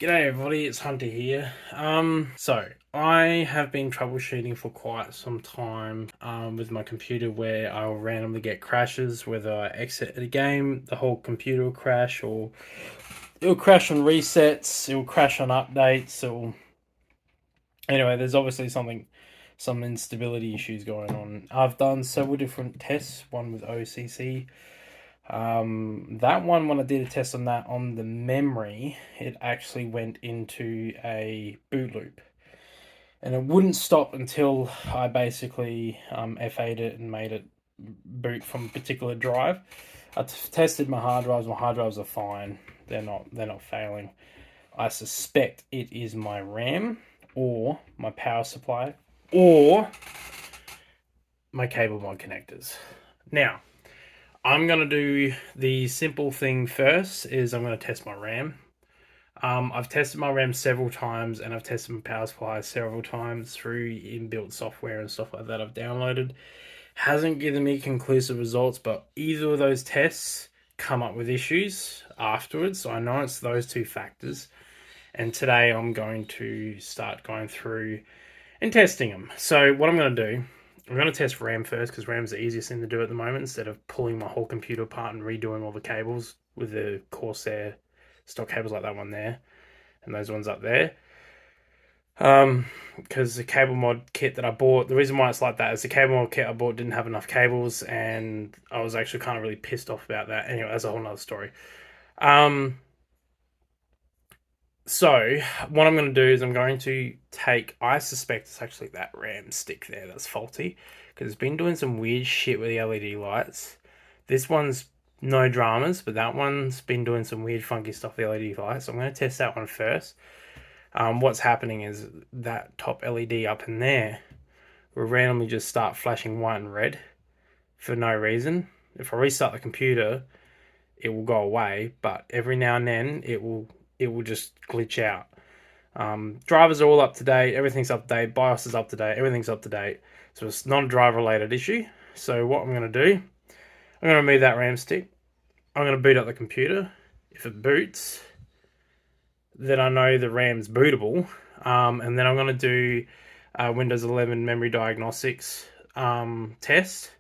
G'day everybody, it's Hunter here. So I have been troubleshooting for quite some time with my computer where I'll randomly get crashes, whether I exit a game, the whole computer will crash, or it'll crash on resets, it'll crash on updates, or anyway, there's obviously some instability issues going on. I've done several different tests, one with OCC. That one, when I did a test on that on the memory, it actually went into a boot loop. And it wouldn't stop until I basically F8'd it and made it boot from a particular drive. I tested my hard drives. My hard drives are fine. They're not failing. I suspect it is my RAM or my power supply or my cable mod connectors. Now, I'm going to do the simple thing first is I'm going to test my RAM. I've tested my RAM several times and I've tested my power supply several times through inbuilt software and stuff like that I've downloaded. Hasn't given me conclusive results, but either of those tests come up with issues afterwards. So I know it's those two factors. And today I'm going to start going through and testing them. So what I'm going to do, I'm going to test RAM first because RAM's the easiest thing to do at the moment instead of pulling my whole computer apart and redoing all the cables with the Corsair stock cables like that one there and those ones up there. Because the cable mod kit that I bought, the reason why it's like that is the cable mod kit I bought didn't have enough cables, and I was actually kind of really pissed off about that. Anyway, that's a whole nother story. So what I'm going to do is I'm going to take, I suspect it's actually that RAM stick there that's faulty, because it's been doing some weird shit with the LED lights. This one's no dramas, but that one's been doing some weird funky stuff with the LED lights. So I'm going to test that one first. What's happening is that top LED up in there will randomly just start flashing white and red for no reason. If I restart the computer, it will go away, but every now and then it will just glitch out. Drivers are all up to date, everything's up to date, BIOS is up to date, everything's up to date. So it's not a driver related issue. So what I'm going to do, I'm going to remove that RAM stick. I'm going to boot up the computer. If it boots, then I know the RAM's bootable. And then I'm going to do Windows 11 memory diagnostics test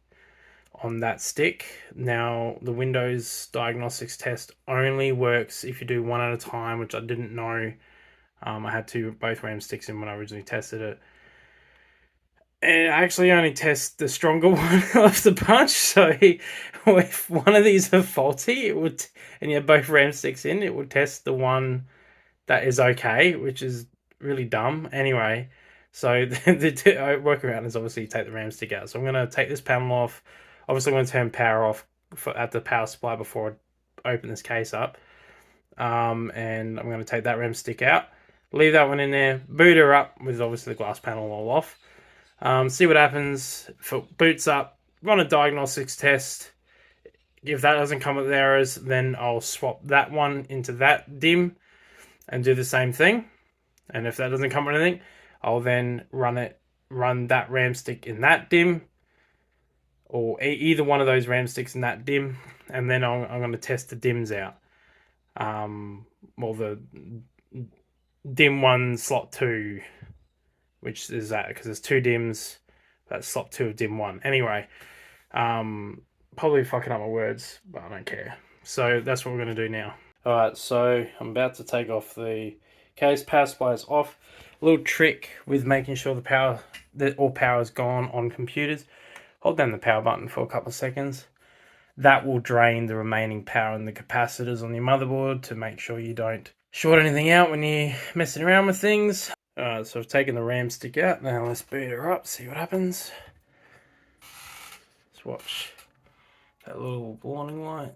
on that stick. Now, the Windows diagnostics test only works if you do one at a time, which I didn't know. I had both RAM sticks in when I originally tested it. And I actually only test the stronger one of the bunch. So if one of these are faulty, it would, and you have both RAM sticks in, it would test the one that is okay, which is really dumb. Anyway, so the workaround is obviously take the RAM stick out. So I'm going to take this panel off. Obviously, I'm going to turn power off at the power supply before I open this case up. And I'm going to take that RAM stick out, leave that one in there, boot her up with obviously the glass panel all off. See what happens. If it boots up, run a diagnostics test. If that doesn't come with errors, then I'll swap that one into that DIMM and do the same thing. And if that doesn't come with anything, I'll then run that RAM stick in that DIMM, or either one of those RAM sticks in that DIMM, and then I'm going to test the DIMMs out. Well, the DIMM 1 slot 2, which is that because there's two DIMMs. That's slot 2 of DIMM 1. Anyway, probably fucking up my words, but I don't care. So that's what we're going to do now. Alright, so I'm about to take off the case. Power supply is off. A little trick with making sure that all power is gone on computers. Hold down the power button for a couple of seconds. That will drain the remaining power in the capacitors on your motherboard to make sure you don't short anything out when you're messing around with things. Alright, so I've taken the RAM stick out. Now let's boot her up, see what happens. Let's watch that little warning light.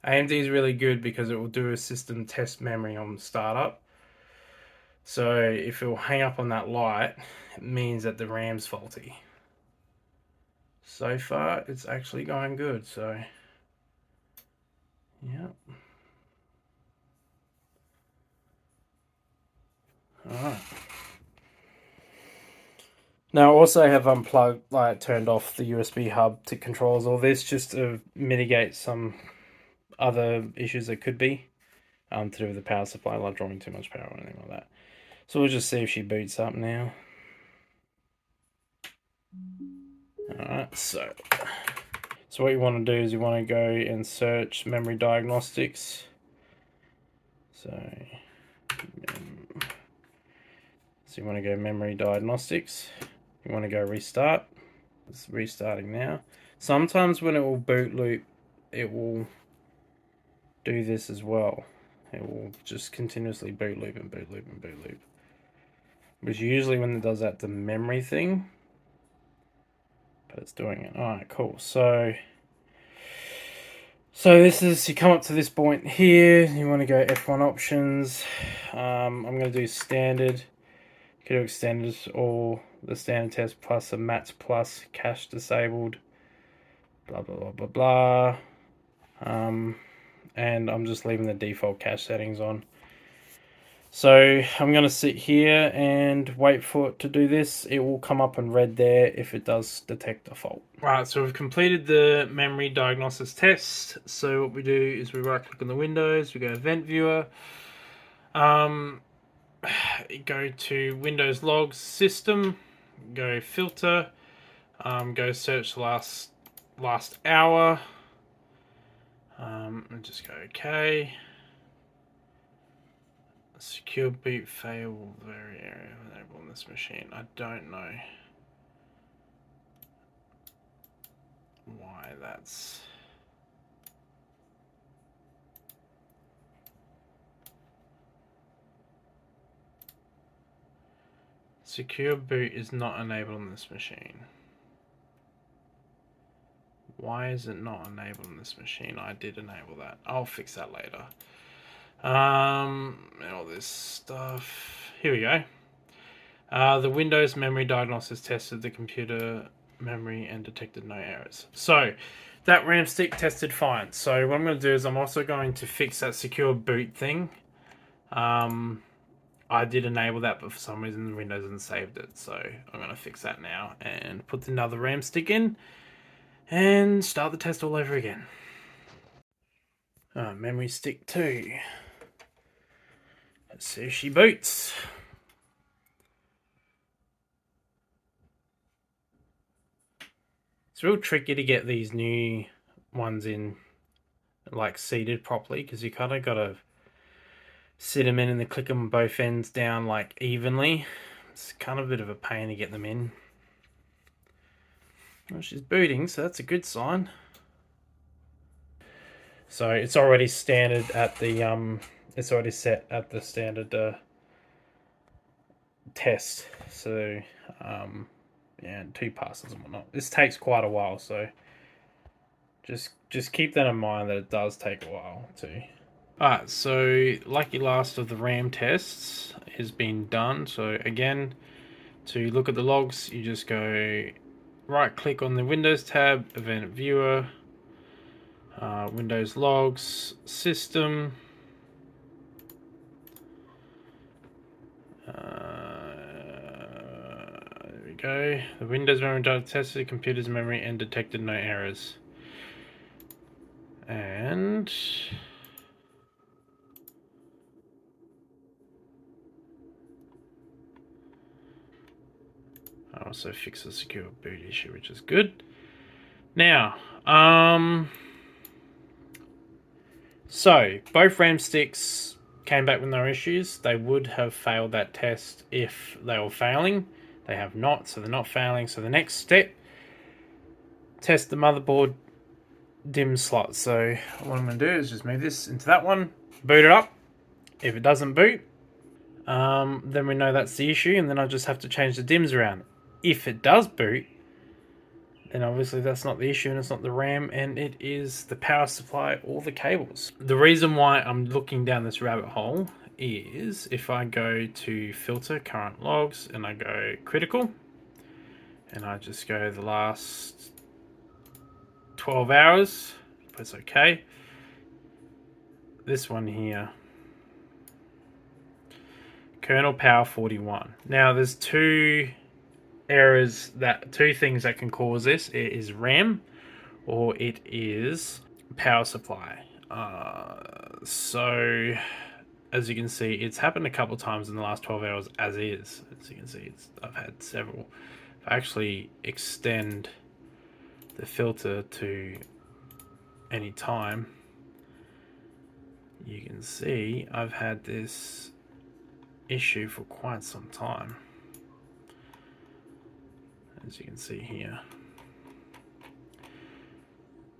AMD is really good because it will do a system test memory on startup. So if it will hang up on that light, it means that the RAM's faulty. So far, it's actually going good, so yeah. Alright. Now I also have unplugged, turned off the USB hub to controls all this, just to mitigate some other issues that could be to do with the power supply, like drawing too much power or anything like that. So we'll just see if she boots up now. Alright, so what you want to do is you want to go and search memory diagnostics. So you want to go memory diagnostics. You want to go restart. It's restarting now. Sometimes when it will boot loop, it will do this as well. It will just continuously boot loop and boot loop and boot loop. Which usually when it does that, the memory thing. But it's doing it. Alright, cool. So this is, you come up to this point here, you want to go F1 options. I'm going to do standard. You can do extended or the standard test plus a mats plus cache disabled. Blah, blah, blah, blah, blah. And I'm just leaving the default cache settings on. So I'm going to sit here and wait for it to do this. It will come up in red there if it does detect a fault. Right, so we've completed the memory diagnosis test. So what we do is we right click on the Windows, we go Event Viewer, go to Windows Logs System, go Filter, go search last hour, and just go OK. Secure boot fail very area enable on this machine. I don't know why that's. Secure boot is not enabled on this machine. Why is it not enabled on this machine? I did enable that. I'll fix that later. And all this stuff. Here we go. The Windows memory diagnosis tested the computer memory and detected no errors. So that RAM stick tested fine. So what I'm going to do is I'm also going to fix that secure boot thing. I did enable that, but for some reason Windows hasn't saved it. So I'm going to fix that now and put another RAM stick in and start the test all over again. Memory stick 2. Let's see if she boots. It's real tricky to get these new ones in, like, seated properly, because you kind of got to sit them in and then click them both ends down, like, evenly. It's kind of a bit of a pain to get them in. Well, she's booting, so that's a good sign. So it's already standard at the it's already set at the standard test. So yeah, 2 passes and whatnot. This takes quite a while, so just keep that in mind that it does take a while too. Alright, so lucky last of the RAM tests has been done. So again, to look at the logs, you just go right click on the Windows tab, Event Viewer, Windows Logs, System, there we go. The Windows memory data tested the computer's memory and detected no errors. And I also fixed the secure boot issue, which is good. Now, so both RAM sticks came back with no issues. They would have failed that test if they were failing. They have not, so they're not failing. So the next step, test the motherboard DIMM slot. So what I'm going to do is just move this into that one, boot it up. If it doesn't boot, then we know that's the issue, and then I just have to change the DIMMs around. If it does boot, then obviously that's not the issue, and it's not the RAM, and it is the power supply or the cables. The reason why I'm looking down this rabbit hole is if I go to filter current logs and I go critical, and I just go the last 12 hours, press OK. This one here, kernel power 41. Now there's 2 errors, that two things that can cause this. It is RAM or it is power supply. So as you can see, it's happened a couple times in the last 12 hours as is. As you can see, I've had several. If I actually extend the filter to any time, you can see I've had this issue for quite some time. As you can see here.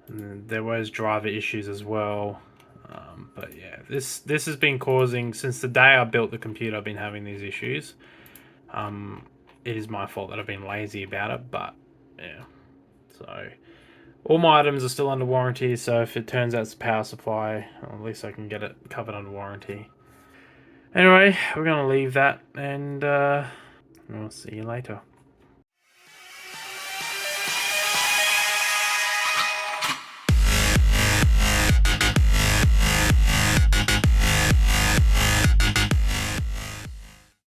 And there was driver issues as well. But yeah, this has been causing, since the day I built the computer, I've been having these issues. It is my fault that I've been lazy about it, but yeah. So all my items are still under warranty, so if it turns out it's a power supply, at least I can get it covered under warranty. Anyway, we're going to leave that, and we'll see you later.